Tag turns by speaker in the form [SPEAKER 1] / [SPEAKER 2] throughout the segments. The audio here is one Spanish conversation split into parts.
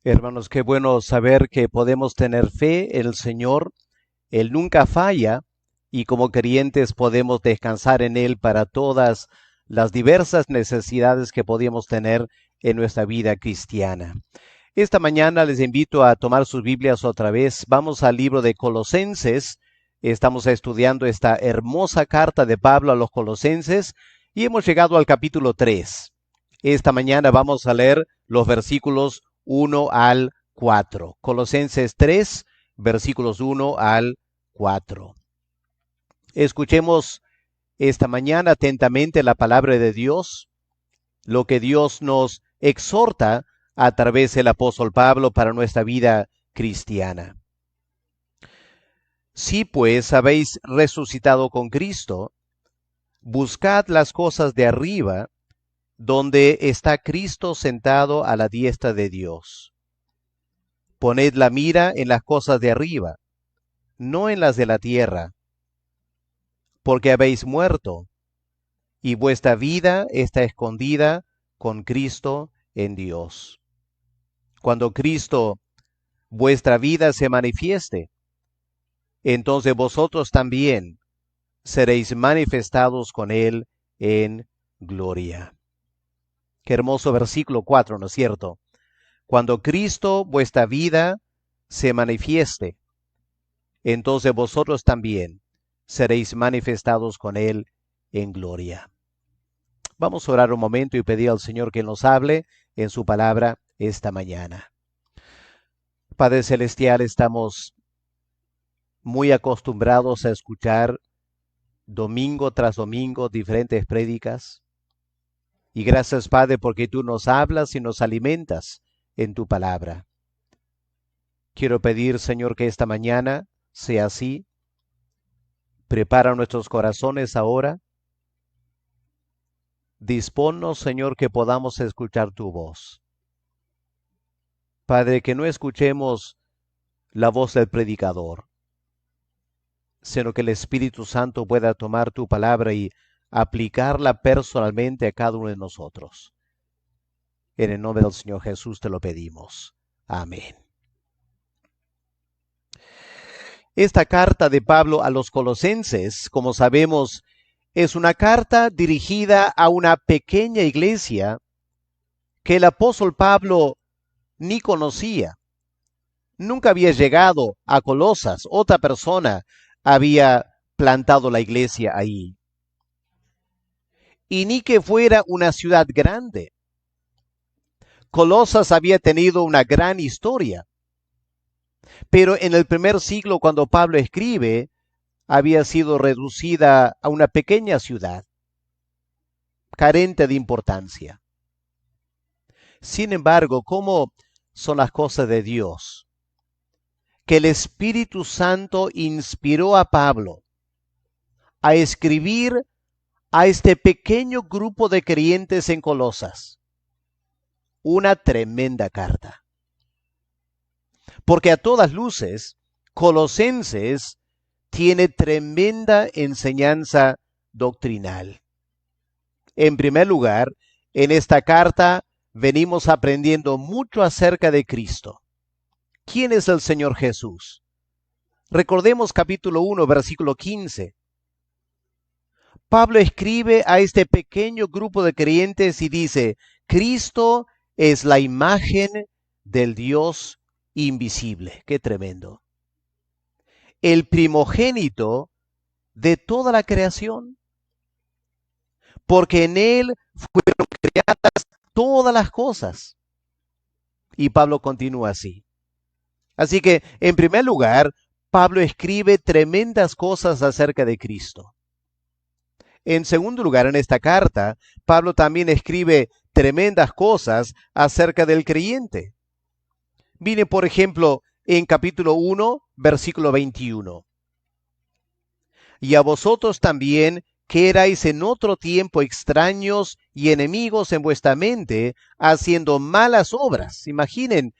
[SPEAKER 1] Hermanos, qué bueno saber que podemos tener fe en el Señor. Él nunca falla y como creyentes podemos descansar en Él para todas las diversas necesidades que podemos tener en nuestra vida cristiana. Esta mañana les invito a tomar sus Biblias otra vez. Vamos al libro de Colosenses. Estamos estudiando esta hermosa carta de Pablo a los Colosenses y hemos llegado al capítulo 3. Esta mañana vamos a leer los versículos 1 al 4. Colosenses 3, versículos 1 al 4. Escuchemos esta mañana atentamente la palabra de Dios, lo que Dios nos exhorta a través del apóstol Pablo para nuestra vida cristiana. Si pues habéis resucitado con Cristo, buscad las cosas de arriba, donde está Cristo sentado a la diestra de Dios. Poned la mira en las cosas de arriba, no en las de la tierra, porque habéis muerto, y vuestra vida está escondida con Cristo en Dios. Cuando Cristo, vuestra vida, se manifieste, entonces vosotros también seréis manifestados con Él en gloria. Qué hermoso versículo 4, ¿no es cierto? Cuando Cristo, vuestra vida, se manifieste, entonces vosotros también seréis manifestados con Él en gloria. Vamos a orar un momento y pedir al Señor que nos hable en su palabra esta mañana. Padre Celestial, estamos muy acostumbrados a escuchar domingo tras domingo diferentes prédicas. Y gracias, Padre, porque tú nos hablas y nos alimentas en tu palabra. Quiero pedir, Señor, que esta mañana sea así. Prepara nuestros corazones ahora. Disponnos, Señor, que podamos escuchar tu voz. Padre, que no escuchemos la voz del predicador, sino que el Espíritu Santo pueda tomar tu palabra y aplicarla personalmente a cada uno de nosotros. En el nombre del Señor Jesús te lo pedimos. Amén. Esta carta de Pablo a los Colosenses, como sabemos, es una carta dirigida a una pequeña iglesia que el apóstol Pablo ni conocía. Nunca había llegado a Colosas, otra persona había plantado la iglesia ahí. Y ni que fuera una ciudad grande. Colosas había tenido una gran historia, pero en el primer siglo, cuando Pablo escribe, había sido reducida a una pequeña ciudad, carente de importancia. Sin embargo, ¿cómo son las cosas de Dios? Que el Espíritu Santo inspiró a Pablo a escribir a este pequeño grupo de creyentes en Colosas una tremenda carta. Porque a todas luces, Colosenses tiene tremenda enseñanza doctrinal. En primer lugar, en esta carta venimos aprendiendo mucho acerca de Cristo. ¿Quién es el Señor Jesús? Recordemos capítulo 1, versículo 15. Pablo escribe a este pequeño grupo de creyentes y dice, Cristo es la imagen del Dios invisible. Qué tremendo. El primogénito de toda la creación, porque en Él fueron creadas todas las cosas. Y Pablo continúa así. Así que, en primer lugar, Pablo escribe tremendas cosas acerca de Cristo. En segundo lugar, en esta carta, Pablo también escribe tremendas cosas acerca del creyente. Mire, por ejemplo, en capítulo 1, versículo 21. Y a vosotros también, que erais en otro tiempo extraños y enemigos en vuestra mente, haciendo malas obras. Imaginen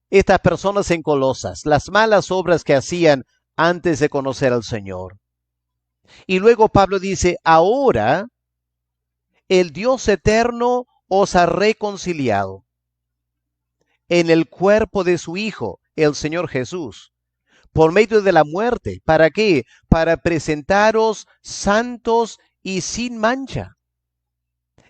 [SPEAKER 1] estas personas en Colosas, las malas obras que hacían antes de conocer al Señor. Y luego Pablo dice, ahora el Dios eterno os ha reconciliado en el cuerpo de su Hijo, el Señor Jesús, por medio de la muerte. ¿Para qué? Para presentaros santos y sin mancha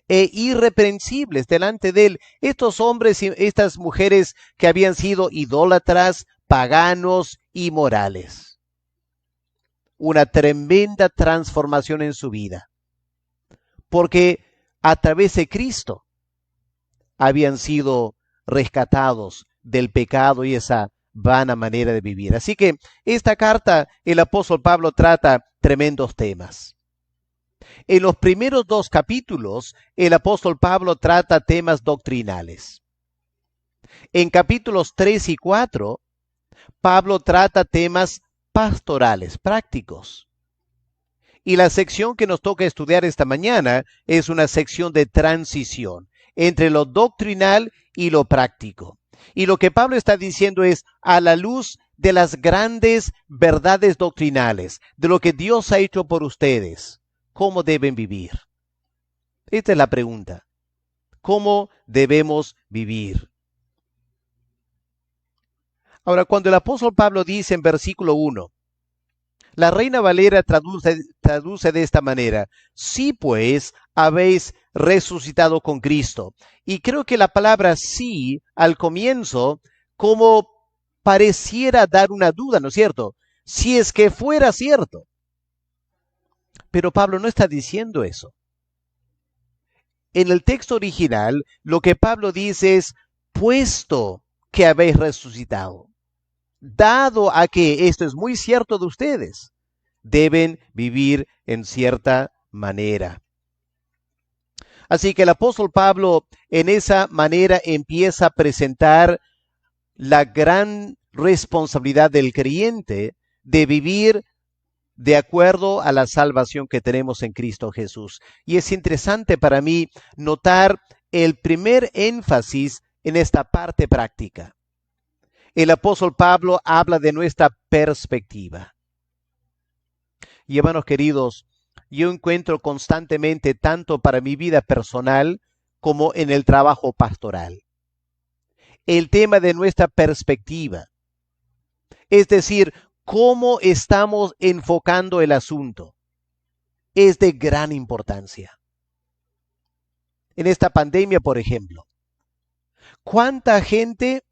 [SPEAKER 1] e irreprensibles delante de Él. Estos hombres y estas mujeres que habían sido idólatras, paganos y morales. Una tremenda transformación en su vida, porque a través de Cristo habían sido rescatados del pecado y esa vana manera de vivir. Así que esta carta, el apóstol Pablo trata tremendos temas. En los primeros 2 capítulos, el apóstol Pablo trata temas doctrinales. En capítulos 3 y 4, Pablo trata temas pastorales, prácticos. Y la sección que nos toca estudiar esta mañana es una sección de transición entre lo doctrinal y lo práctico. Y lo que Pablo está diciendo es, a la luz de las grandes verdades doctrinales, de lo que Dios ha hecho por ustedes, ¿cómo deben vivir? Esta es la pregunta. ¿Cómo debemos vivir? Ahora, cuando el apóstol Pablo dice en versículo 1, la Reina Valera traduce de esta manera: sí, pues, habéis resucitado con Cristo. Y creo que la palabra sí al comienzo como pareciera dar una duda, ¿no es cierto? Si es que fuera cierto. Pero Pablo no está diciendo eso. En el texto original, lo que Pablo dice es, puesto que habéis resucitado, dado a que esto es muy cierto de ustedes, deben vivir en cierta manera. Así que el apóstol Pablo en esa manera empieza a presentar la gran responsabilidad del creyente de vivir de acuerdo a la salvación que tenemos en Cristo Jesús. Y es interesante para mí notar el primer énfasis en esta parte práctica. El apóstol Pablo habla de nuestra perspectiva. Y hermanos queridos, yo encuentro constantemente, tanto para mi vida personal como en el trabajo pastoral, el tema de nuestra perspectiva. Es decir, cómo estamos enfocando el asunto es de gran importancia. En esta pandemia, por ejemplo, ¿cuánta gente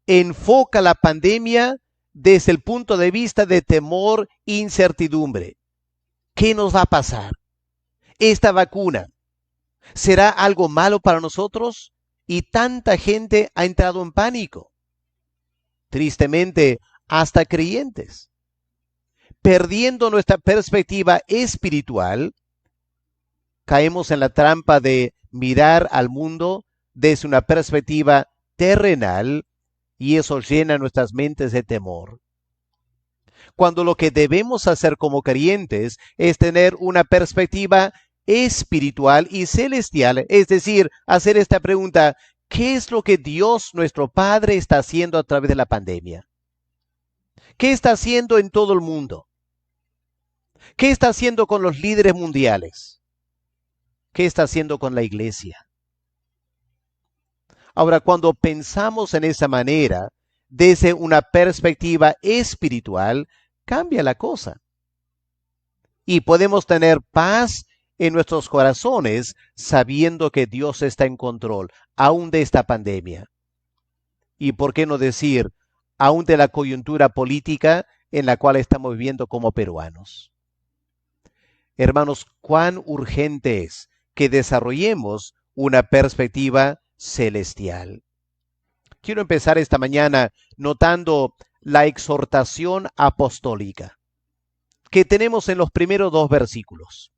[SPEAKER 1] enfoca la pandemia desde el punto de vista de temor e incertidumbre? ¿Qué nos va a pasar? ¿Esta vacuna será algo malo para nosotros? Y tanta gente ha entrado en pánico. Tristemente, hasta creyentes. Perdiendo nuestra perspectiva espiritual, caemos en la trampa de mirar al mundo desde una perspectiva terrenal y eso llena nuestras mentes de temor. Cuando lo que debemos hacer como creyentes es tener una perspectiva espiritual y celestial, es decir, hacer esta pregunta: ¿qué es lo que Dios, nuestro Padre, está haciendo a través de la pandemia? ¿Qué está haciendo en todo el mundo? ¿Qué está haciendo con los líderes mundiales? ¿Qué está haciendo con la iglesia? Ahora, cuando pensamos en esa manera, desde una perspectiva espiritual, cambia la cosa. Y podemos tener paz en nuestros corazones sabiendo que Dios está en control, aún de esta pandemia. Y por qué no decir, aún de la coyuntura política en la cual estamos viviendo como peruanos. Hermanos, cuán urgente es que desarrollemos una perspectiva celestial. Quiero empezar esta mañana notando la exhortación apostólica que tenemos en los primeros 2 versículos.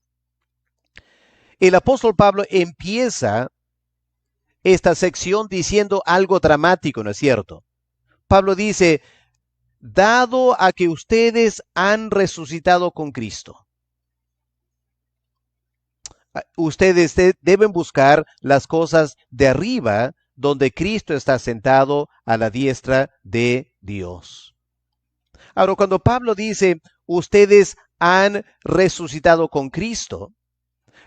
[SPEAKER 1] El apóstol Pablo empieza esta sección diciendo algo dramático, ¿no es cierto? Pablo dice, dado a que ustedes han resucitado con Cristo, ustedes deben buscar las cosas de arriba, donde Cristo está sentado a la diestra de Dios. Ahora, cuando Pablo dice, ustedes han resucitado con Cristo,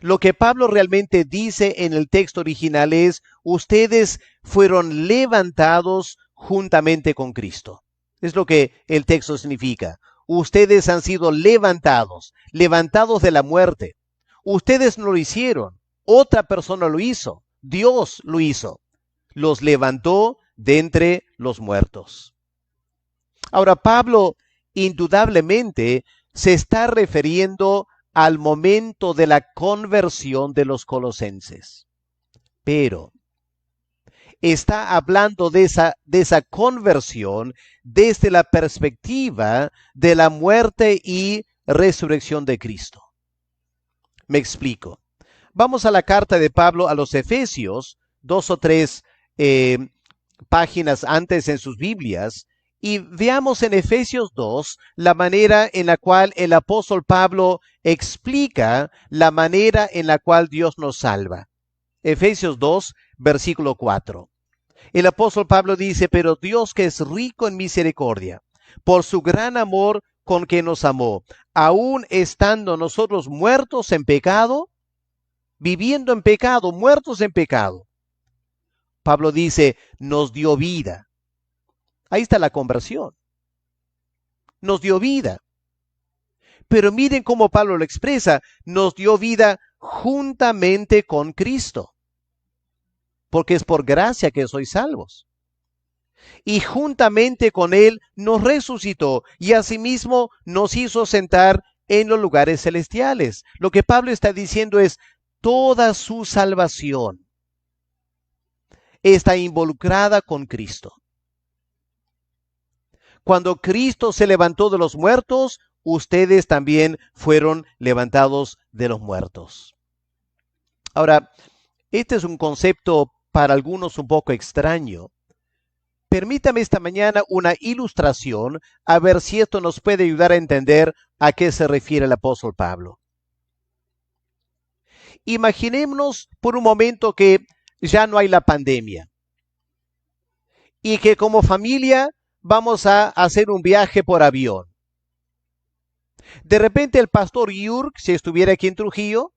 [SPEAKER 1] Lo que Pablo realmente dice en el texto original es, ustedes fueron levantados juntamente con Cristo. Es lo que el texto significa. Ustedes han sido levantados, levantados de la muerte. Ustedes no lo hicieron, otra persona lo hizo, Dios lo hizo. Los levantó de entre los muertos. Ahora, Pablo indudablemente se está refiriendo al momento de la conversión de los colosenses. Pero está hablando de esa conversión desde la perspectiva de la muerte y resurrección de Cristo. Me explico. Vamos a la carta de Pablo a los Efesios, 2 o 3 páginas antes en sus Biblias, y veamos en Efesios 2 la manera en la cual el apóstol Pablo explica la manera en la cual Dios nos salva. Efesios 2, versículo 4. El apóstol Pablo dice, pero Dios que es rico en misericordia, por su gran amor con que nos amó, aun estando nosotros muertos en pecado, viviendo en pecado, muertos en pecado. Pablo dice, nos dio vida. Ahí está la conversión. Nos dio vida. Pero miren cómo Pablo lo expresa, nos dio vida juntamente con Cristo. Porque es por gracia que sois salvos. Y juntamente con Él nos resucitó y asimismo nos hizo sentar en los lugares celestiales. Lo que Pablo está diciendo es, toda su salvación está involucrada con Cristo. Cuando Cristo se levantó de los muertos, ustedes también fueron levantados de los muertos. Ahora, este es un concepto para algunos un poco extraño. Permítame esta mañana una ilustración a ver si esto nos puede ayudar a entender a qué se refiere el apóstol Pablo. Imaginémonos por un momento que ya no hay la pandemia y que como familia vamos a hacer un viaje por avión. De repente el pastor Jürg, si estuviera aquí en Trujillo,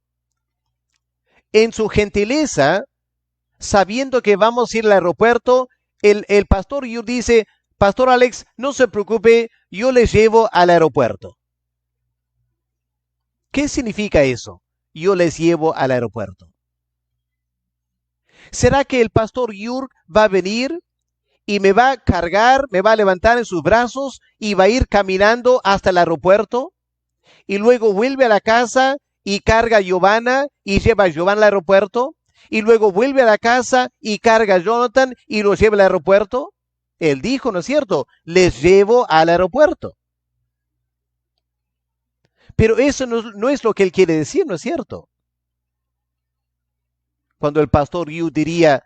[SPEAKER 1] en su gentileza, sabiendo que vamos a ir al aeropuerto, el pastor Jürg dice, Pastor Alex, no se preocupe, yo les llevo al aeropuerto. ¿Qué significa eso? Yo les llevo al aeropuerto. ¿Será que el pastor Jürg va a venir y me va a cargar, me va a levantar en sus brazos y va a ir caminando hasta el aeropuerto? Y luego vuelve a la casa y carga a Giovanna y lleva a Giovanna al aeropuerto. Y luego vuelve a la casa y carga a Jonathan y lo lleva al aeropuerto. Él dijo, ¿no es cierto? Les llevo al aeropuerto. Pero eso no es lo que él quiere decir, ¿no es cierto? Cuando el pastor Yu diría,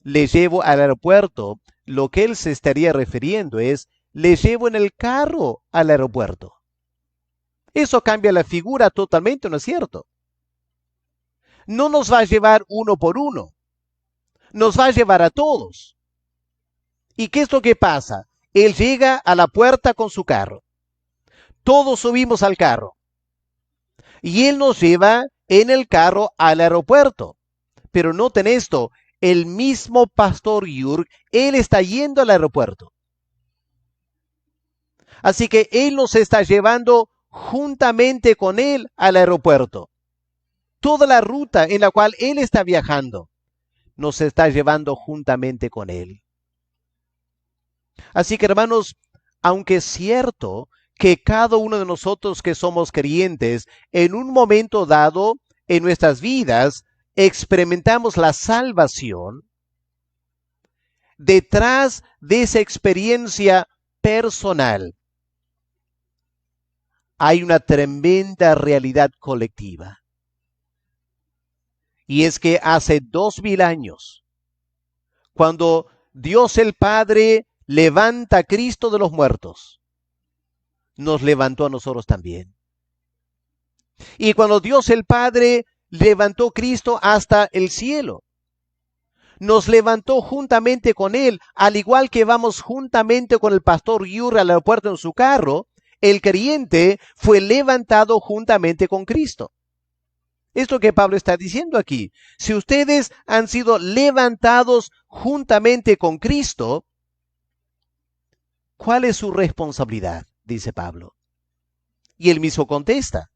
[SPEAKER 1] les llevo al aeropuerto, lo que él se estaría refiriendo es, les llevo en el carro al aeropuerto. Eso cambia la figura totalmente, ¿no es cierto? No nos va a llevar uno por uno, nos va a llevar a todos. ¿Y qué es lo que pasa? Él llega a la puerta con su carro. Todos subimos al carro. Y él nos lleva en el carro al aeropuerto. Pero noten esto, el mismo pastor Jürg, él está yendo al aeropuerto. Así que él nos está llevando juntamente con él al aeropuerto. Toda la ruta en la cual él está viajando, nos está llevando juntamente con él. Así que hermanos, aunque es cierto que cada uno de nosotros que somos creyentes, en un momento dado en nuestras vidas, experimentamos la salvación, detrás de esa experiencia personal hay una tremenda realidad colectiva. Y es que hace 2000 años, cuando Dios el Padre levanta a Cristo de los muertos, nos levantó a nosotros también. Y cuando Dios el Padre levantó a Cristo hasta el cielo, nos levantó juntamente con Él, al igual que vamos juntamente con el pastor Jürg al aeropuerto en su carro, el creyente fue levantado juntamente con Cristo. Es lo que Pablo está diciendo aquí. Si ustedes han sido levantados juntamente con Cristo, ¿cuál es su responsabilidad? Dice Pablo. Y él mismo contesta.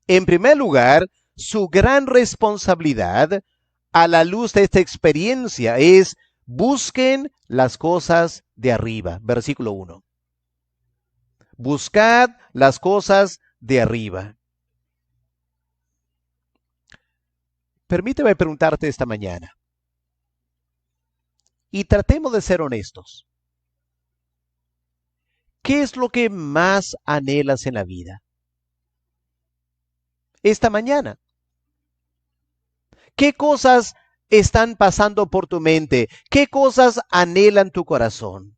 [SPEAKER 1] En primer lugar, su gran responsabilidad a la luz de esta experiencia es busquen las cosas de arriba. Versículo 1. Buscad las cosas de arriba. Permíteme preguntarte esta mañana. Y tratemos de ser honestos. ¿Qué es lo que más anhelas en la vida? Esta mañana. ¿Qué cosas están pasando por tu mente? ¿Qué cosas anhelan tu corazón?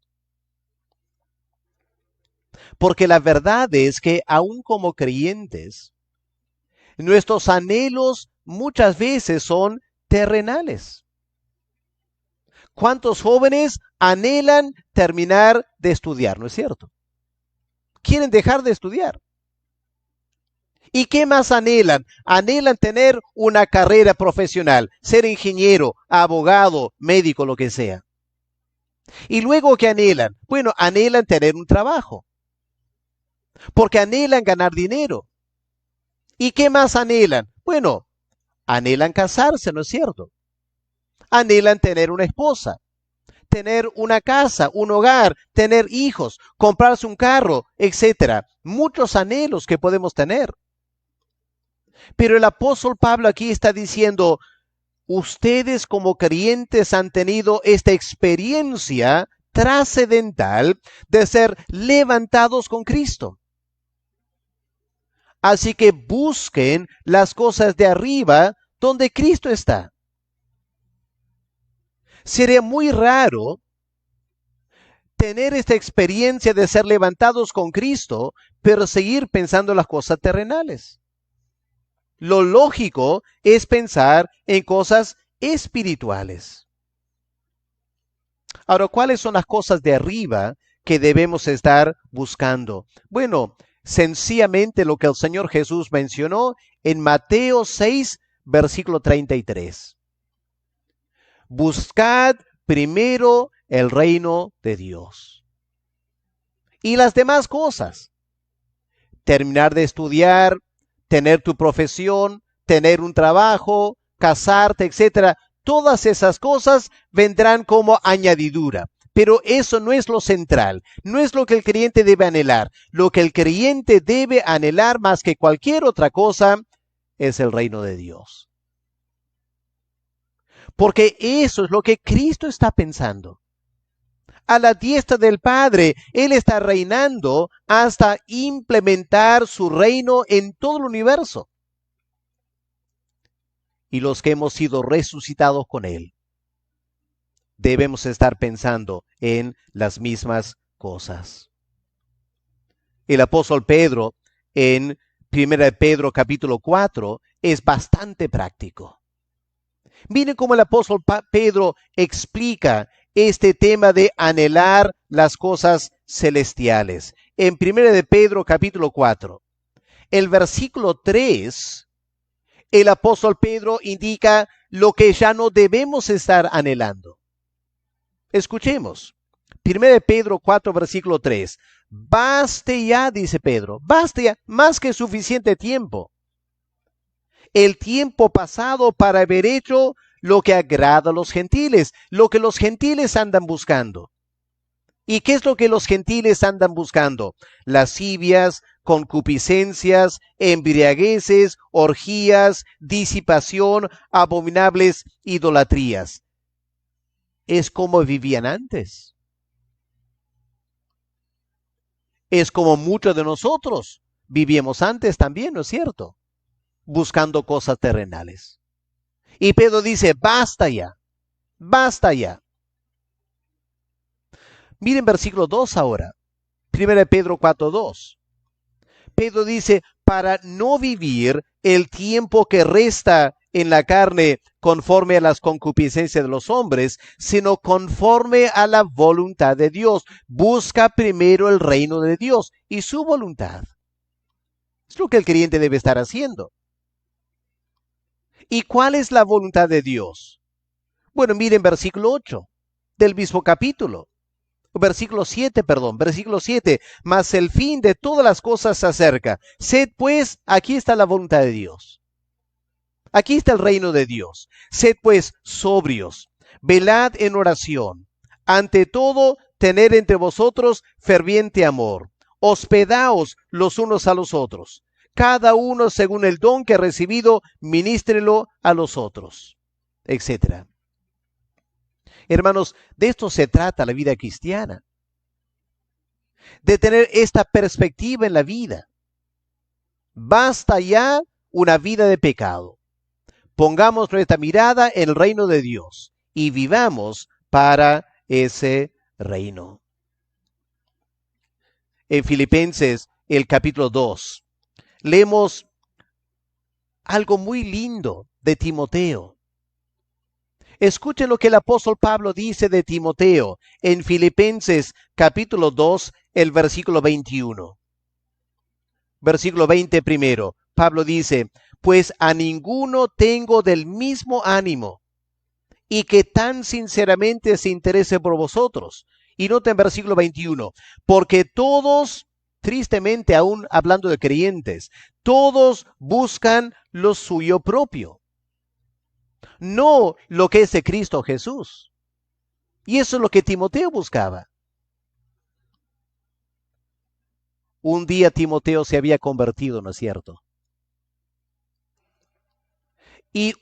[SPEAKER 1] Porque la verdad es que aún como creyentes, nuestros anhelos muchas veces son terrenales. ¿Cuántos jóvenes anhelan terminar de estudiar? ¿No es cierto? Quieren dejar de estudiar. ¿Y qué más anhelan? Anhelan tener una carrera profesional, ser ingeniero, abogado, médico, lo que sea. ¿Y luego qué anhelan? Bueno, anhelan tener un trabajo, porque anhelan ganar dinero. ¿Y qué más anhelan? Bueno, anhelan casarse, ¿no es cierto? Anhelan tener una esposa, tener una casa, un hogar, tener hijos, comprarse un carro, etcétera. Muchos anhelos que podemos tener. Pero el apóstol Pablo aquí está diciendo, ustedes como creyentes han tenido esta experiencia trascendental de ser levantados con Cristo. Así que busquen las cosas de arriba donde Cristo está. Sería muy raro tener esta experiencia de ser levantados con Cristo, pero seguir pensando en las cosas terrenales. Lo lógico es pensar en cosas espirituales. Ahora, ¿cuáles son las cosas de arriba que debemos estar buscando? Bueno, sencillamente lo que el Señor Jesús mencionó en Mateo 6, versículo 33. Buscad primero el reino de Dios. Y las demás cosas. Terminar de estudiar, tener tu profesión, tener un trabajo, casarte, etcétera. Todas esas cosas vendrán como añadidura. Pero eso no es lo central, no es lo que el creyente debe anhelar. Lo que el creyente debe anhelar más que cualquier otra cosa es el reino de Dios. Porque eso es lo que Cristo está pensando. A la diestra del Padre, Él está reinando hasta implementar su reino en todo el universo. Y los que hemos sido resucitados con Él, debemos estar pensando en las mismas cosas. El apóstol Pedro, en 1 Pedro capítulo 4, es bastante práctico. Miren cómo el apóstol Pedro explica este tema de anhelar las cosas celestiales. En 1 Pedro capítulo 4, el versículo 3, el apóstol Pedro indica lo que ya no debemos estar anhelando. Escuchemos. 1 Pedro 4, versículo 3. Baste ya, dice Pedro, baste ya, más que suficiente tiempo. El tiempo pasado para haber hecho lo que agrada a los gentiles, lo que los gentiles andan buscando. ¿Y qué es lo que los gentiles andan buscando? Lascivias, concupiscencias, embriagueces, orgías, disipación, abominables idolatrías. Es como vivían antes. Es como muchos de nosotros vivíamos antes también, ¿no es cierto? Buscando cosas terrenales. Y Pedro dice, basta ya, basta ya. Miren versículo 2 ahora. 1 Pedro 4:2. Pedro dice, para no vivir el tiempo que resta en la carne conforme a las concupiscencias de los hombres, sino conforme a la voluntad de Dios. Busca primero el reino de Dios y su voluntad. Es lo que el creyente debe estar haciendo. ¿Y cuál es la voluntad de Dios? Bueno, miren versículo 8 del mismo capítulo. Versículo 7, mas el fin de todas las cosas se acerca. Sed pues, aquí está la voluntad de Dios. Aquí está el reino de Dios. Sed pues sobrios, velad en oración. Ante todo, tener entre vosotros ferviente amor. Hospedaos los unos a los otros. Cada uno según el don que ha recibido, ministrelo a los otros, etcétera. Hermanos, de esto se trata la vida cristiana, de tener esta perspectiva en la vida. Basta ya una vida de pecado. Pongamos nuestra mirada en el reino de Dios y vivamos para ese reino. En Filipenses, el capítulo 2, leemos algo muy lindo de Timoteo. Escuchen lo que el apóstol Pablo dice de Timoteo en Filipenses capítulo 2, el versículo 21. Versículo 20 primero. Pablo dice, pues a ninguno tengo del mismo ánimo y que tan sinceramente se interese por vosotros. Y noten versículo 21, porque todos, tristemente aún hablando de creyentes, todos buscan lo suyo propio, no lo que es de Cristo Jesús. Y eso es lo que Timoteo buscaba. Un día Timoteo se había convertido, ¿no es cierto? Y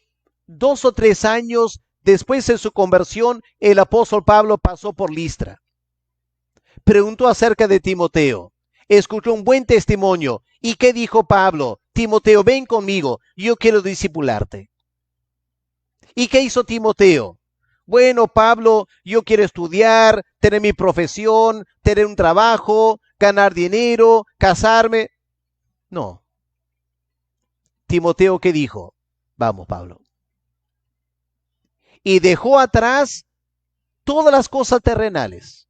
[SPEAKER 1] 2 o 3 años después de su conversión, el apóstol Pablo pasó por Listra. Preguntó acerca de Timoteo. Escuchó un buen testimonio. ¿Y qué dijo Pablo? Timoteo, ven conmigo, yo quiero discipularte. ¿Y qué hizo Timoteo? Bueno, Pablo, yo quiero estudiar, tener mi profesión, tener un trabajo, ganar dinero, casarme. No. Timoteo, ¿qué dijo? Vamos, Pablo. Y dejó atrás todas las cosas terrenales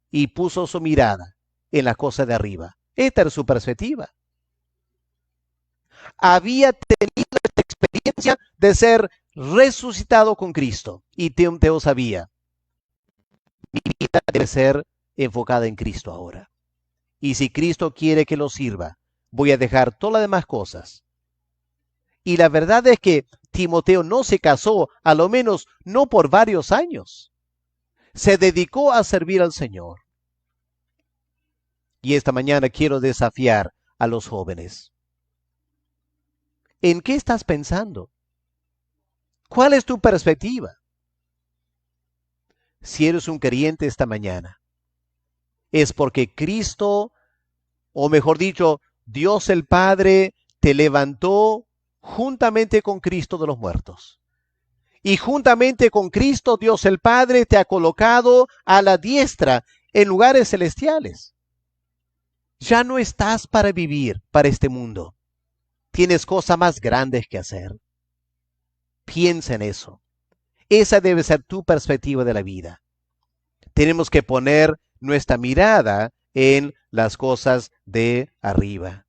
[SPEAKER 1] y puso su mirada en las cosas de arriba. Esta era su perspectiva. Había tenido esta experiencia de ser resucitado con Cristo. Y Timoteo sabía, mi vida debe ser enfocada en Cristo ahora. Y si Cristo quiere que lo sirva, voy a dejar todas las demás cosas. Y la verdad es que Timoteo no se casó, a lo menos no por varios años. Se dedicó a servir al Señor. Y esta mañana quiero desafiar a los jóvenes. ¿En qué estás pensando? ¿Cuál es tu perspectiva? Si eres un creyente esta mañana, es porque Cristo, o mejor dicho, Dios el Padre, te levantó juntamente con Cristo de los muertos. Y juntamente con Cristo, Dios el Padre te ha colocado a la diestra en lugares celestiales. Ya no estás para vivir para este mundo. Tienes cosas más grandes que hacer. Piensa en eso. Esa debe ser tu perspectiva de la vida. Tenemos que poner nuestra mirada en las cosas de arriba.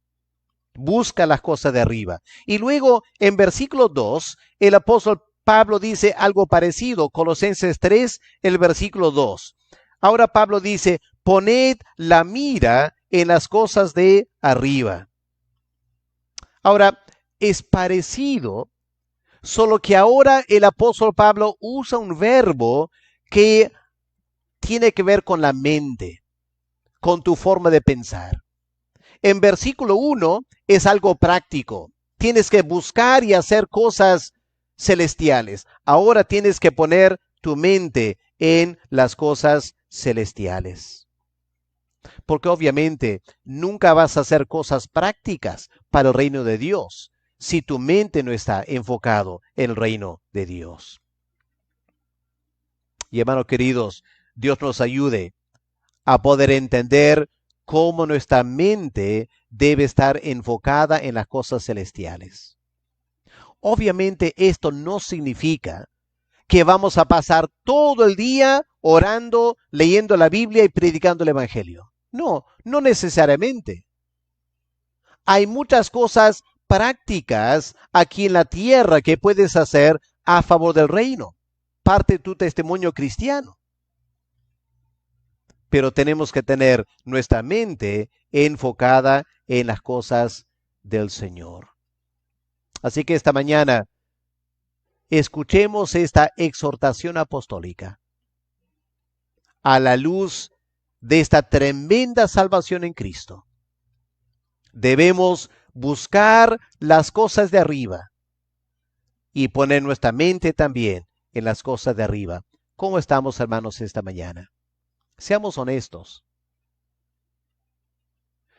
[SPEAKER 1] Busca las cosas de arriba. Y luego en versículo 2, el apóstol Pablo dice algo parecido. Colosenses 3, el versículo 2. Ahora Pablo dice, poned la mira en las cosas de arriba. Ahora, es parecido, solo que ahora el apóstol Pablo usa un verbo que tiene que ver con la mente, con tu forma de pensar. En versículo 1 es algo práctico. Tienes que buscar y hacer cosas celestiales. Ahora tienes que poner tu mente en las cosas celestiales. Porque obviamente nunca vas a hacer cosas prácticas para el reino de Dios si tu mente no está enfocado en el reino de Dios. Y hermanos queridos, Dios nos ayude a poder entender cómo nuestra mente debe estar enfocada en las cosas celestiales. Obviamente esto no significa que vamos a pasar todo el día orando, leyendo la Biblia y predicando el Evangelio. No, no necesariamente. Hay muchas cosas prácticas aquí en la tierra que puedes hacer a favor del reino, parte de tu testimonio cristiano. Pero tenemos que tener nuestra mente enfocada en las cosas del Señor. Así que esta mañana escuchemos esta exhortación apostólica a la luz de esta tremenda salvación en Cristo. Debemos buscar las cosas de arriba y poner nuestra mente también en las cosas de arriba. ¿Cómo estamos, hermanos, esta mañana? Seamos honestos.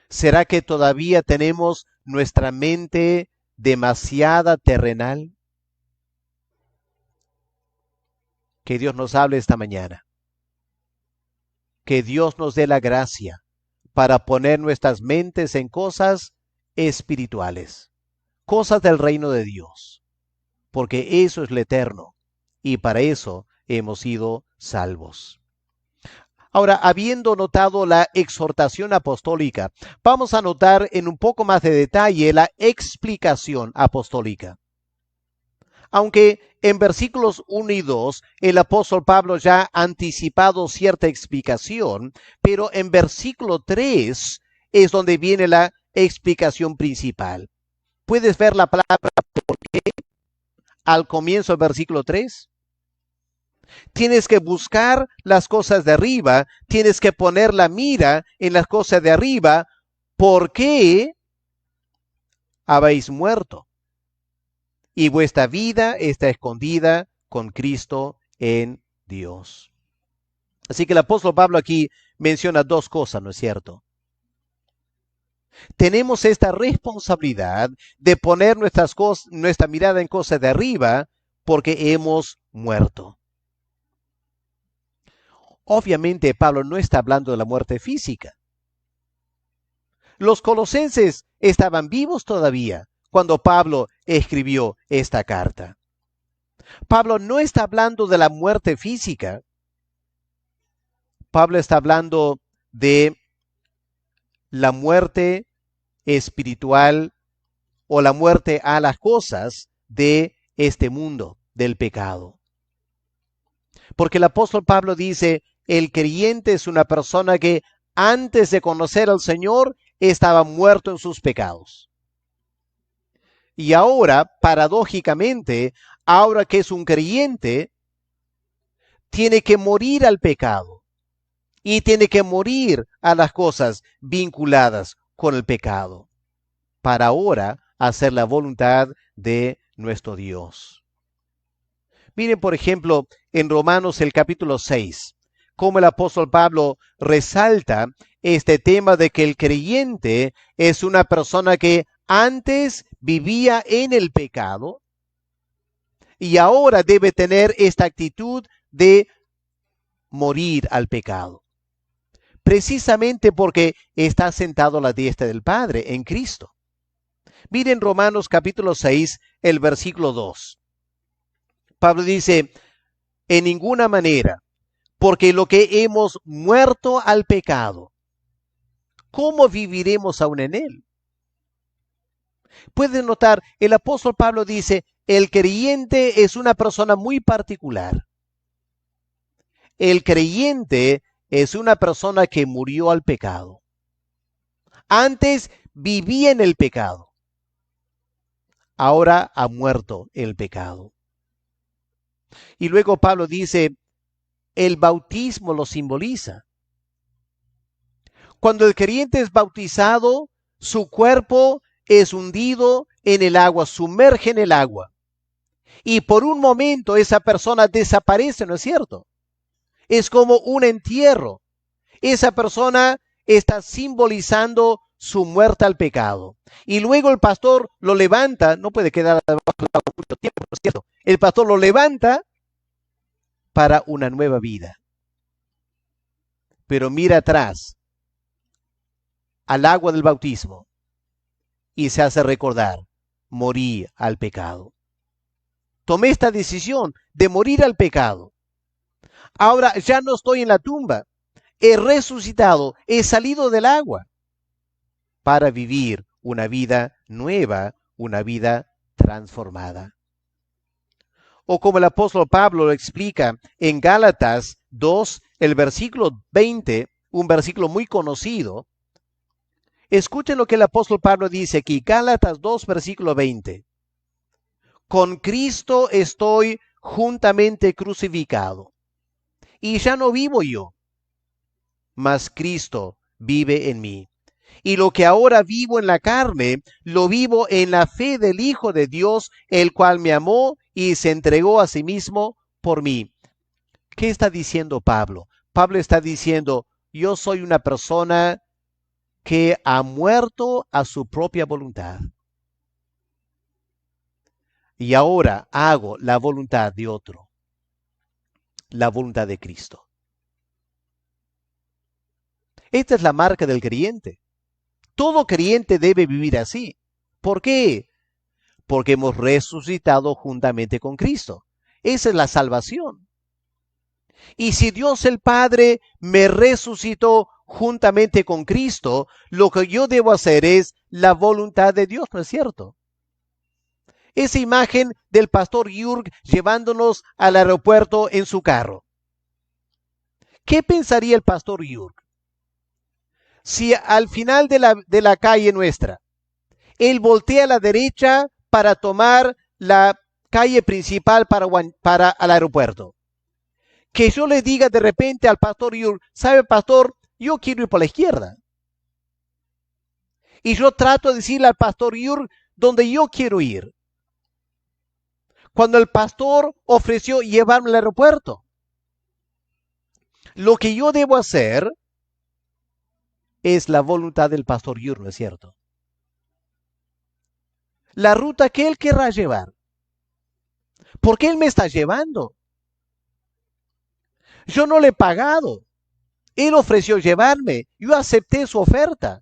[SPEAKER 1] ¿Será que todavía tenemos nuestra mente demasiada terrenal? Que Dios nos hable esta mañana. Que Dios nos dé la gracia para poner nuestras mentes en cosas espirituales, cosas del reino de Dios, porque eso es lo eterno y para eso hemos sido salvos. Ahora, habiendo notado la exhortación apostólica, vamos a notar en un poco más de detalle la explicación apostólica. Aunque en versículos 1 y 2 el apóstol Pablo ya ha anticipado cierta explicación, pero en versículo 3 es donde viene la explicación principal. ¿Puedes ver la palabra por qué al comienzo del versículo 3? Tienes que buscar las cosas de arriba, tienes que poner la mira en las cosas de arriba, porque habéis muerto y vuestra vida está escondida con Cristo en Dios. Así que el apóstol Pablo aquí menciona dos cosas, ¿no es cierto? Tenemos esta responsabilidad de poner nuestra mirada en cosas de arriba porque hemos muerto. Obviamente Pablo no está hablando de la muerte física. Los colosenses estaban vivos todavía cuando Pablo escribió esta carta. Pablo no está hablando de la muerte física. Pablo está hablando de la muerte espiritual o la muerte a las cosas de este mundo, del pecado. Porque el apóstol Pablo dice, el creyente es una persona que antes de conocer al Señor estaba muerto en sus pecados. Y ahora, paradójicamente, ahora que es un creyente, tiene que morir al pecado y tiene que morir a las cosas vinculadas con el pecado para ahora hacer la voluntad de nuestro Dios. Miren, por ejemplo, en Romanos el capítulo 6, cómo el apóstol Pablo resalta este tema de que el creyente es una persona que antes vivía en el pecado y ahora debe tener esta actitud de morir al pecado. Precisamente porque está sentado a la diestra del Padre en Cristo. Miren Romanos capítulo 6, el versículo 2. Pablo dice, en ninguna manera, porque lo que hemos muerto al pecado, ¿cómo viviremos aún en él? Pueden notar, el apóstol Pablo dice, el creyente es una persona muy particular. El creyente es una persona que murió al pecado. Antes vivía en el pecado. Ahora ha muerto el pecado. Y luego Pablo dice, el bautismo lo simboliza. Cuando el creyente es bautizado, su cuerpo es hundido en el agua, sumerge en el agua. Y por un momento esa persona desaparece, ¿no es cierto? Es como un entierro. Esa persona está simbolizando su muerte al pecado. Y luego el pastor lo levanta, no puede quedar debajo del agua mucho tiempo, ¿no es cierto? El pastor lo levanta para una nueva vida. Pero mira atrás al agua del bautismo y se hace recordar, morí al pecado. Tomé esta decisión de morir al pecado. Ahora ya no estoy en la tumba, he resucitado, he salido del agua para vivir una vida nueva, una vida transformada. O como el apóstol Pablo lo explica en Gálatas 2, el versículo 20, un versículo muy conocido. Escuchen lo que el apóstol Pablo dice aquí, Gálatas 2, versículo 20. Con Cristo estoy juntamente crucificado, y ya no vivo yo, mas Cristo vive en mí. Y lo que ahora vivo en la carne, lo vivo en la fe del Hijo de Dios, el cual me amó y se entregó a sí mismo por mí. ¿Qué está diciendo Pablo? Pablo está diciendo, yo soy una persona que ha muerto a su propia voluntad. Y ahora hago la voluntad de otro, la voluntad de Cristo. Esta es la marca del creyente. Todo creyente debe vivir así. ¿Por qué? Porque hemos resucitado juntamente con Cristo. Esa es la salvación. Y si Dios el Padre me resucitó juntamente con Cristo, lo que yo debo hacer es la voluntad de Dios, ¿no es cierto? Esa imagen del pastor Jürg llevándonos al aeropuerto en su carro. ¿Qué pensaría el pastor Jürg si al final de la calle nuestra, él voltea a la derecha para tomar la calle principal para al aeropuerto? Que yo le diga de repente al pastor Jürg, ¿sabe, pastor? Yo quiero ir por la izquierda. Y yo trato de decirle al pastor Jürg donde yo quiero ir. Cuando el pastor ofreció llevarme al aeropuerto, lo que yo debo hacer es la voluntad del pastor Jürg, ¿no es cierto? La ruta que él querrá llevar. Porque él me está llevando. Yo no le he pagado. Él ofreció llevarme. Yo acepté su oferta.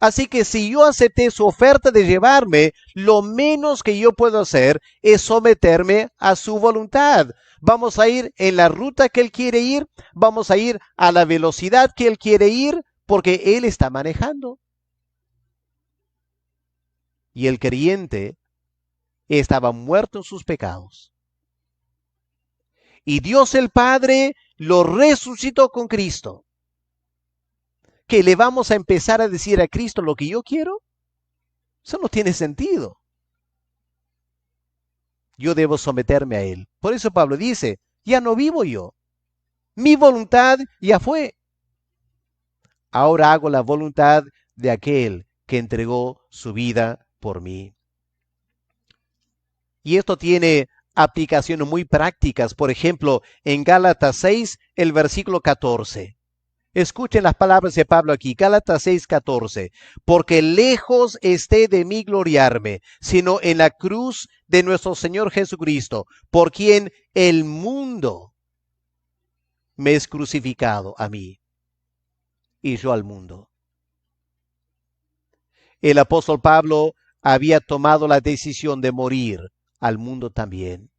[SPEAKER 1] Así que si yo acepté su oferta de llevarme, lo menos que yo puedo hacer es someterme a su voluntad. Vamos a ir en la ruta que él quiere ir, vamos a ir a la velocidad que él quiere ir, porque él está manejando. Y el creyente estaba muerto en sus pecados. Y Dios el Padre lo resucitó con Cristo. ¿Que le vamos a empezar a decir a Cristo lo que yo quiero? Eso no tiene sentido. Yo debo someterme a Él. Por eso Pablo dice, ya no vivo yo. Mi voluntad ya fue. Ahora hago la voluntad de aquel que entregó su vida por mí. Y esto tiene aplicaciones muy prácticas. Por ejemplo, en Gálatas 6, el versículo 14. Escuchen las palabras de Pablo aquí, Gálatas 6:14, porque lejos esté de mí gloriarme, sino en la cruz de nuestro Señor Jesucristo, por quien el mundo me es crucificado a mí y yo al mundo. El apóstol Pablo había tomado la decisión de morir al mundo también.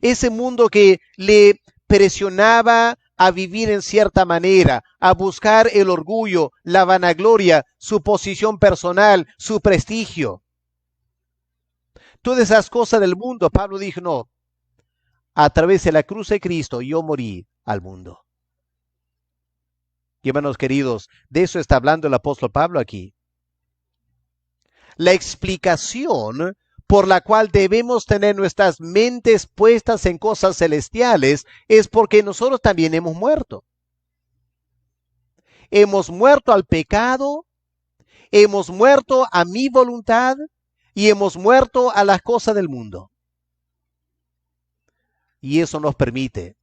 [SPEAKER 1] Ese mundo que le presionaba a vivir en cierta manera, a buscar el orgullo, la vanagloria, su posición personal, su prestigio. Todas esas cosas del mundo, Pablo dijo, no, a través de la cruz de Cristo yo morí al mundo. Y hermanos queridos, de eso está hablando el apóstol Pablo aquí. La explicación por la cual debemos tener nuestras mentes puestas en cosas celestiales es porque nosotros también hemos muerto. Hemos muerto al pecado, hemos muerto a mi voluntad y hemos muerto a las cosas del mundo. Y eso nos permite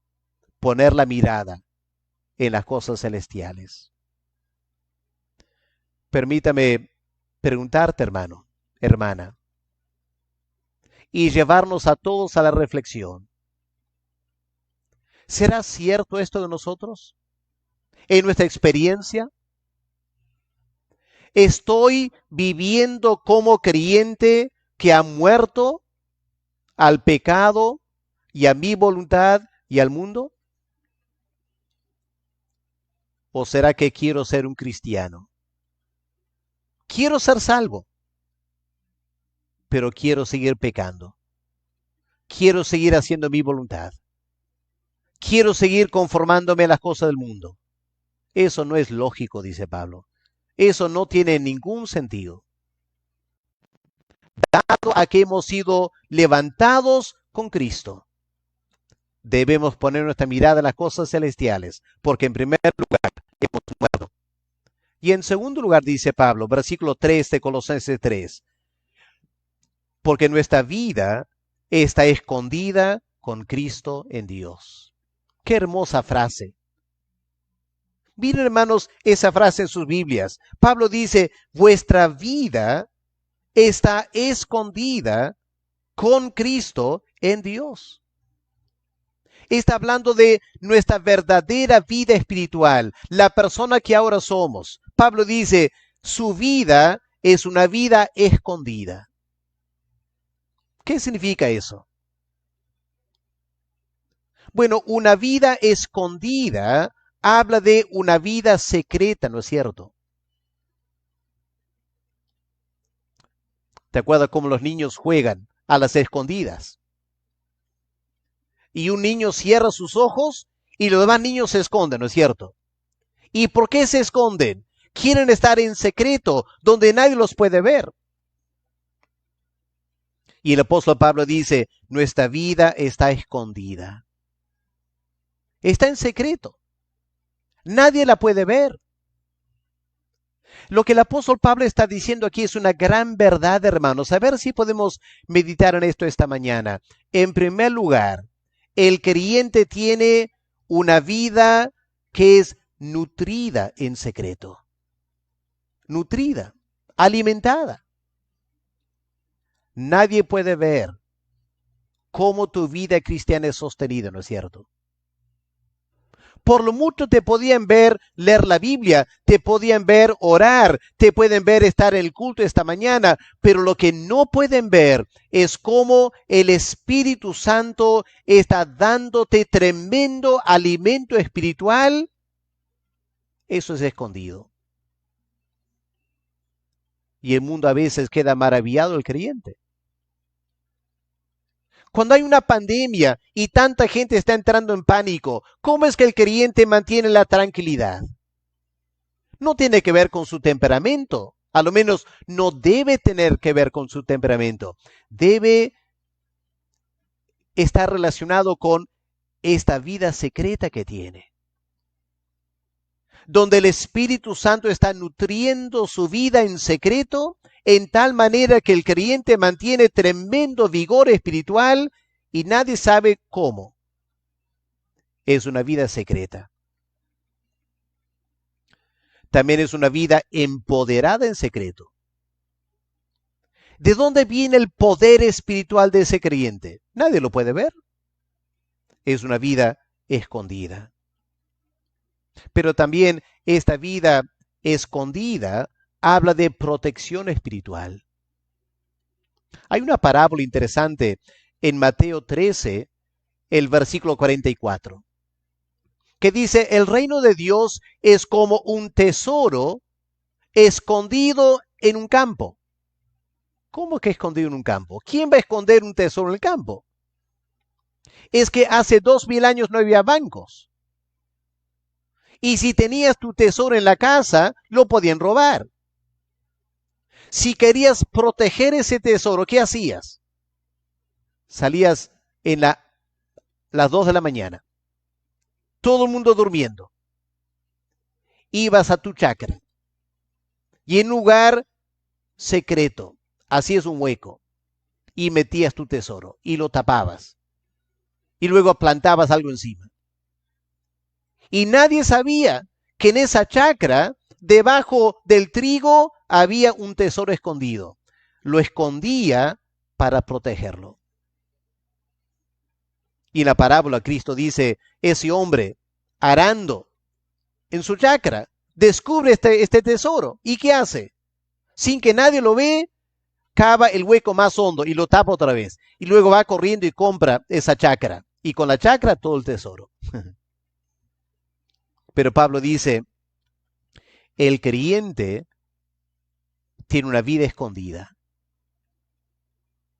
[SPEAKER 1] poner la mirada en las cosas celestiales. Permítame preguntarte, hermano, hermana, y llevarnos a todos a la reflexión. ¿Será cierto esto de nosotros? ¿En nuestra experiencia? ¿Estoy viviendo como creyente que ha muerto al pecado y a mi voluntad y al mundo? ¿O será que quiero ser un cristiano? Quiero ser salvo. pero quiero seguir pecando. Quiero seguir haciendo mi voluntad. Quiero seguir conformándome a las cosas del mundo. Eso no es lógico, dice Pablo. Eso no tiene ningún sentido. Dado a que hemos sido levantados con Cristo, debemos poner nuestra mirada en las cosas celestiales, porque en primer lugar hemos muerto. Y en segundo lugar, dice Pablo, versículo 3 de Colosenses 3, porque nuestra vida está escondida con Cristo en Dios. Qué hermosa frase. Miren, hermanos, esa frase en sus Biblias. Pablo dice, vuestra vida está escondida con Cristo en Dios. Está hablando de nuestra verdadera vida espiritual, la persona que ahora somos. Pablo dice, su vida es una vida escondida. ¿Qué significa eso? Bueno, una vida escondida habla de una vida secreta, ¿no es cierto? ¿Te acuerdas cómo los niños juegan a las escondidas? Y un niño cierra sus ojos y los demás niños se esconden, ¿no es cierto? ¿Y por qué se esconden? Quieren estar en secreto, donde nadie los puede ver. Y el apóstol Pablo dice, nuestra vida está escondida. Está en secreto. Nadie la puede ver. Lo que el apóstol Pablo está diciendo aquí es una gran verdad, hermanos. A ver si podemos meditar en esto esta mañana. En primer lugar, el creyente tiene una vida que es nutrida en secreto. Nutrida, alimentada. Nadie puede ver cómo tu vida cristiana es sostenida, ¿no es cierto? Por lo mucho te podían ver leer la Biblia, te podían ver orar, te pueden ver estar en el culto esta mañana, pero lo que no pueden ver es cómo el Espíritu Santo está dándote tremendo alimento espiritual. Eso es escondido. Y el mundo a veces queda maravillado el creyente. Cuando hay una pandemia y tanta gente está entrando en pánico, ¿cómo es que el creyente mantiene la tranquilidad? No tiene que ver con su temperamento, a lo menos no debe tener que ver con su temperamento. Debe estar relacionado con esta vida secreta que tiene, donde el Espíritu Santo está nutriendo su vida en secreto, en tal manera que el creyente mantiene tremendo vigor espiritual y nadie sabe cómo. Es una vida secreta. También es una vida empoderada en secreto. ¿De dónde viene el poder espiritual de ese creyente? Nadie lo puede ver. Es una vida escondida. Pero también esta vida escondida habla de protección espiritual. Hay una parábola interesante en Mateo 13, el versículo 44, que dice, el reino de Dios es como un tesoro escondido en un campo. ¿Cómo que escondido en un campo? ¿Quién va a esconder un tesoro en el campo? Es que hace 2000 años no había bancos. Y si tenías tu tesoro en la casa, lo podían robar. Si querías proteger ese tesoro, ¿qué hacías? Salías en las 2 de la mañana. Todo el mundo durmiendo. Ibas a tu chacra. Y en un lugar secreto, hacías un hueco. Y metías tu tesoro. Y lo tapabas. Y luego plantabas algo encima. Y nadie sabía que en esa chacra, debajo del trigo, había un tesoro escondido. Lo escondía para protegerlo. Y en la parábola Cristo dice, ese hombre arando en su chacra descubre este tesoro. ¿Y qué hace? Sin que nadie lo ve, cava el hueco más hondo y lo tapa otra vez. Y luego va corriendo y compra esa chacra. Y con la chacra todo el tesoro. Pero Pablo dice, el creyente tiene una vida escondida.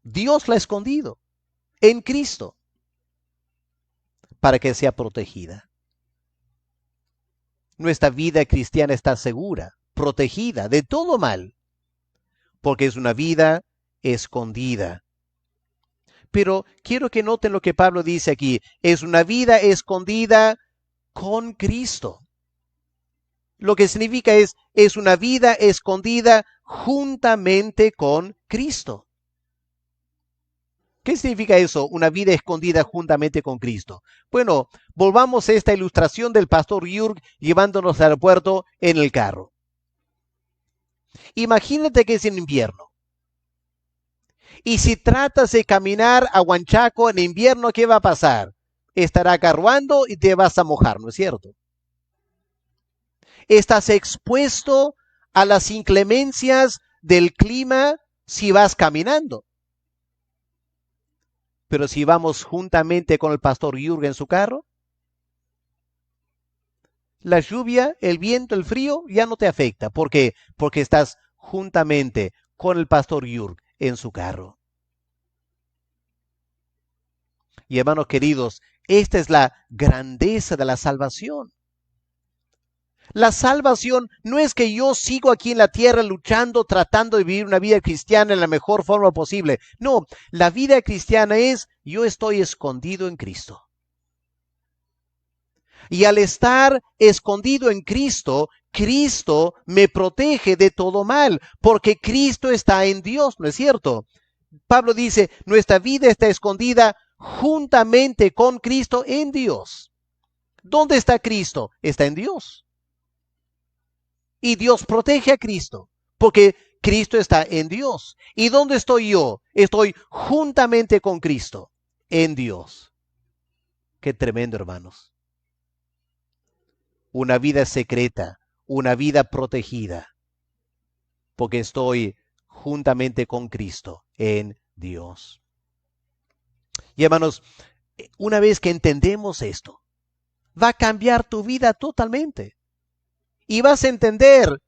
[SPEAKER 1] Dios la ha escondido en Cristo para que sea protegida. Nuestra vida cristiana está segura, protegida de todo mal, porque es una vida escondida. Pero quiero que noten lo que Pablo dice aquí. Es una vida escondida con Cristo. Lo que significa es una vida escondida juntamente con Cristo. ¿Qué significa eso? Una vida escondida juntamente con Cristo. Bueno, volvamos a esta ilustración del pastor Jürg llevándonos al aeropuerto en el carro. Imagínate que es en invierno. Y si tratas de caminar a Huanchaco en invierno, ¿qué va a pasar? Estará carguando y te vas a mojar, ¿no es cierto? Estás expuesto a las inclemencias del clima si vas caminando. Pero si vamos juntamente con el pastor Jürgen en su carro, la lluvia, el viento, el frío ya no te afecta. ¿Por qué? Porque estás juntamente con el pastor Jürgen en su carro. Y hermanos queridos, esta es la grandeza de la salvación. La salvación no es que yo sigo aquí en la tierra luchando, tratando de vivir una vida cristiana en la mejor forma posible. No, la vida cristiana es yo estoy escondido en Cristo. Y al estar escondido en Cristo, Cristo me protege de todo mal, porque Cristo está en Dios, ¿no es cierto? Pablo dice, nuestra vida está escondida juntamente con Cristo en Dios. ¿Dónde está Cristo? Está en Dios. Y Dios protege a Cristo, porque Cristo está en Dios. ¿Y dónde estoy yo? Estoy juntamente con Cristo, en Dios. Qué tremendo, hermanos. Una vida secreta, una vida protegida, porque estoy juntamente con Cristo, en Dios. Y hermanos, una vez que entendemos esto, va a cambiar tu vida totalmente. Y vas a entender,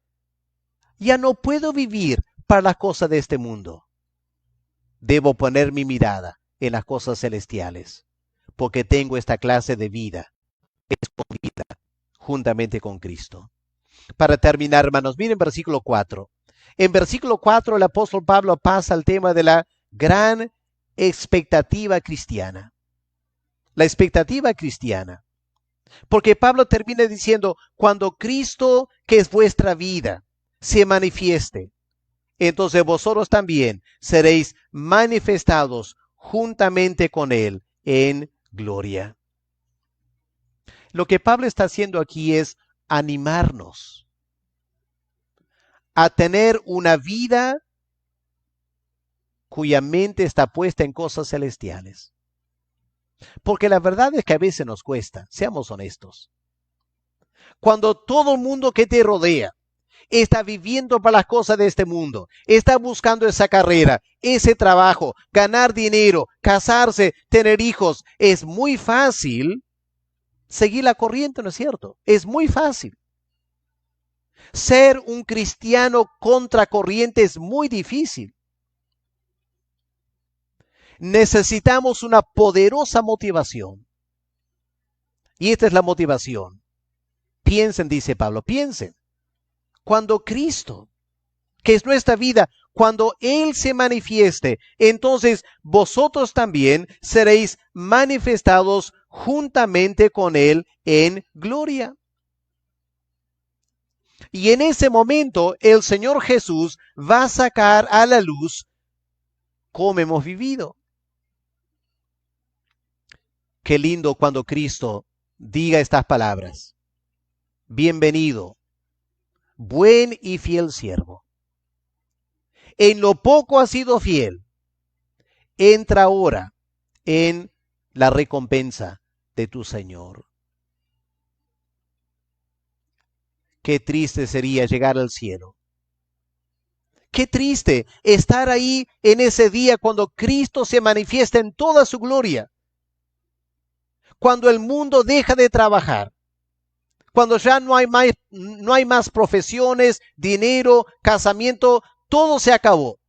[SPEAKER 1] ya no puedo vivir para las cosas de este mundo. Debo poner mi mirada en las cosas celestiales, porque tengo esta clase de vida escondida juntamente con Cristo. Para terminar, hermanos, miren versículo 4. En versículo 4 el apóstol Pablo pasa al tema de la gran expectativa cristiana. La expectativa cristiana. Porque Pablo termina diciendo, cuando Cristo, que es vuestra vida, se manifieste, entonces vosotros también seréis manifestados juntamente con Él en gloria. Lo que Pablo está haciendo aquí es animarnos a tener una vida cuya mente está puesta en cosas celestiales. Porque la verdad es que a veces nos cuesta, seamos honestos. Cuando todo el mundo que te rodea está viviendo para las cosas de este mundo, está buscando esa carrera, ese trabajo, ganar dinero, casarse, tener hijos, es muy fácil seguir la corriente, ¿no es cierto? Es muy fácil. Ser un cristiano contracorriente es muy difícil. Necesitamos una poderosa motivación. Y esta es la motivación. Piensen, dice Pablo, piensen. Cuando Cristo, que es nuestra vida, cuando Él se manifieste, entonces vosotros también seréis manifestados juntamente con Él en gloria. Y en ese momento el Señor Jesús va a sacar a la luz cómo hemos vivido. Qué lindo cuando Cristo diga estas palabras. Bienvenido, buen y fiel siervo. En lo poco has sido fiel. Entra ahora en la recompensa de tu Señor. Qué triste sería llegar al cielo. Qué triste estar ahí en ese día cuando Cristo se manifiesta en toda su gloria. Cuando el mundo deja de trabajar. Cuando ya no hay más profesiones, dinero, casamiento, todo se acabó.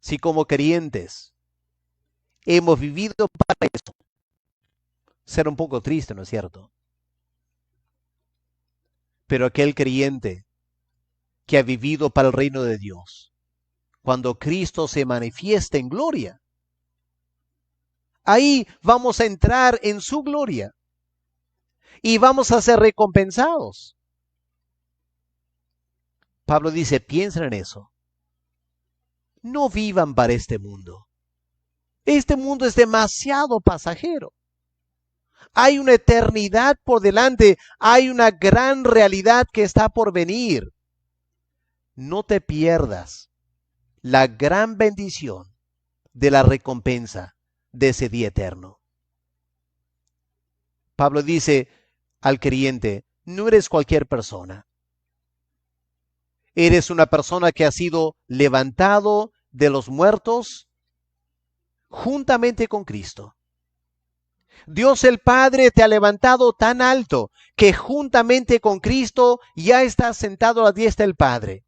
[SPEAKER 1] si como creyentes hemos vivido para eso, será un poco triste, ¿no es cierto? Pero aquel creyente que ha vivido para el reino de Dios, cuando Cristo se manifieste en gloria, ahí vamos a entrar en su gloria y vamos a ser recompensados. Pablo dice, piensen en eso. No vivan para este mundo. Este mundo es demasiado pasajero. Hay una eternidad por delante. Hay una gran realidad que está por venir. No te pierdas la gran bendición de la recompensa de ese día eterno. Pablo dice al creyente, no eres cualquier persona. Eres una persona que ha sido levantado de los muertos juntamente con Cristo. Dios el Padre te ha levantado tan alto que juntamente con Cristo ya estás sentado a la diestra del Padre.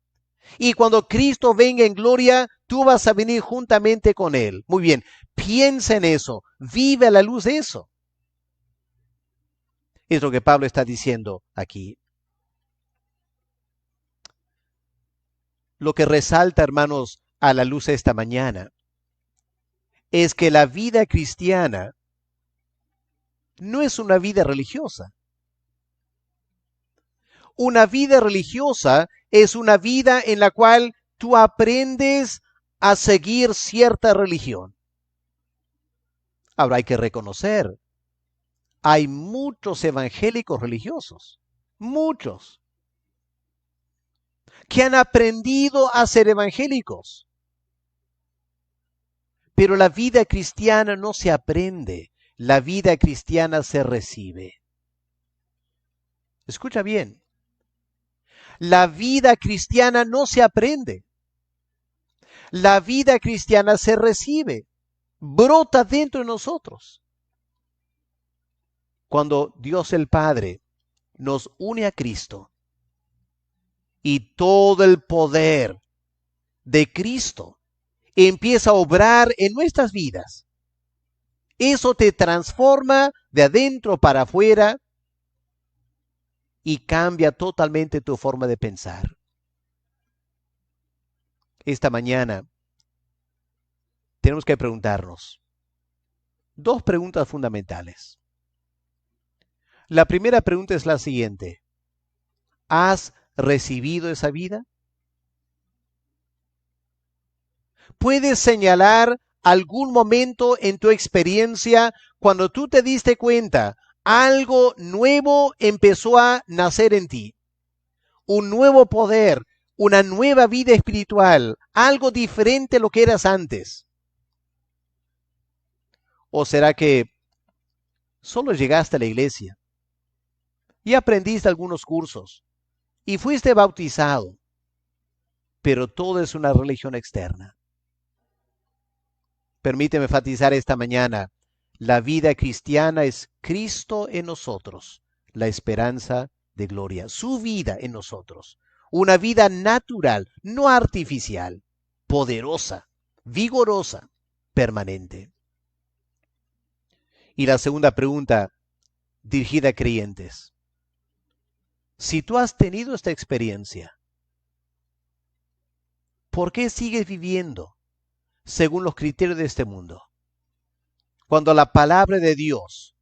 [SPEAKER 1] Y cuando Cristo venga en gloria, tú vas a venir juntamente con Él. Muy bien, piensa en eso, vive a la luz de eso. Es lo que Pablo está diciendo aquí. Lo que resalta, hermanos, a la luz de esta mañana, es que la vida cristiana no es una vida religiosa. Una vida religiosa es una vida en la cual tú aprendes a seguir cierta religión. Ahora hay que reconocer, hay muchos evangélicos religiosos, muchos, que han aprendido a ser evangélicos. Pero la vida cristiana no se aprende, la vida cristiana se recibe. Escucha bien, la vida cristiana no se aprende, la vida cristiana se recibe, brota dentro de nosotros. Cuando Dios el Padre nos une a Cristo y todo el poder de Cristo empieza a obrar en nuestras vidas, eso te transforma de adentro para afuera y cambia totalmente tu forma de pensar. Esta mañana tenemos que preguntarnos dos preguntas fundamentales. La primera pregunta es la siguiente: ¿has recibido esa vida? ¿Puedes señalar algún momento en tu experiencia cuando tú te diste cuenta algo nuevo empezó a nacer en ti? Un nuevo poder, una nueva vida espiritual, algo diferente a lo que eras antes. ¿O será que solo llegaste a la iglesia y aprendiste algunos cursos y fuiste bautizado, pero todo es una religión externa? Permíteme enfatizar esta mañana, la vida cristiana es Cristo en nosotros, la esperanza de gloria, su vida en nosotros, una vida natural, no artificial, poderosa, vigorosa, permanente. Y la segunda pregunta, dirigida a creyentes: si tú has tenido esta experiencia, ¿por qué sigues viviendo según los criterios de este mundo? Cuando la palabra de Dios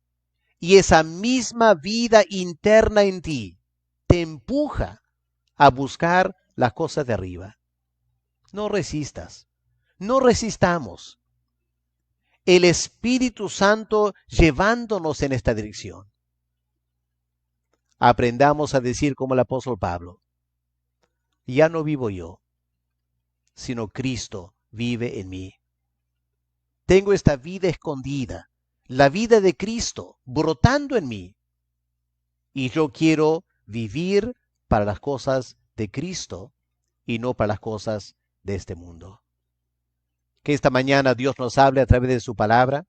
[SPEAKER 1] y esa misma vida interna en ti te empuja a buscar las cosas de arriba. No resistas, no resistamos el Espíritu Santo llevándonos en esta dirección. Aprendamos a decir como el apóstol Pablo: ya no vivo yo, sino Cristo vive en mí. Tengo esta vida escondida, la vida de Cristo brotando en mí. Y yo quiero vivir para las cosas de Cristo y no para las cosas de este mundo. Que esta mañana Dios nos hable a través de su palabra,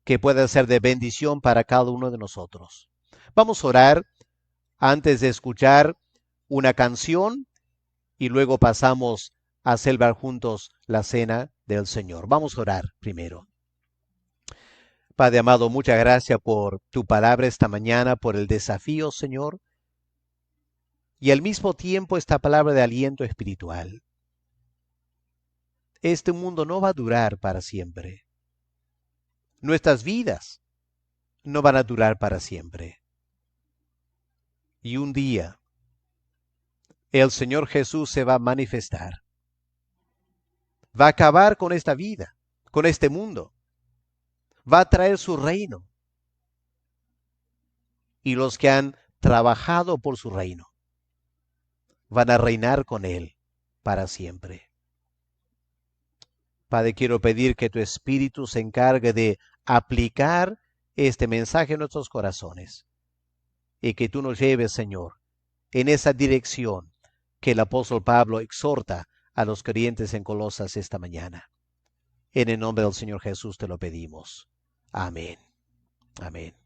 [SPEAKER 1] que pueda ser de bendición para cada uno de nosotros. Vamos a orar antes de escuchar una canción y luego pasamos a celebrar juntos la cena del Señor. Vamos a orar primero. Padre amado, muchas gracias por tu palabra esta mañana, por el desafío, Señor, y al mismo tiempo esta palabra de aliento espiritual. Este mundo no va a durar para siempre. Nuestras vidas no van a durar para siempre. Y un día el Señor Jesús se va a manifestar. Va a acabar con esta vida, con este mundo. Va a traer su reino. Y los que han trabajado por su reino van a reinar con Él para siempre. Padre, quiero pedir que tu Espíritu se encargue de aplicar este mensaje en nuestros corazones y que tú nos lleves, Señor, en esa dirección que el apóstol Pablo exhorta a los creyentes en Colosas esta mañana. En el nombre del Señor Jesús te lo pedimos. Amén. Amén.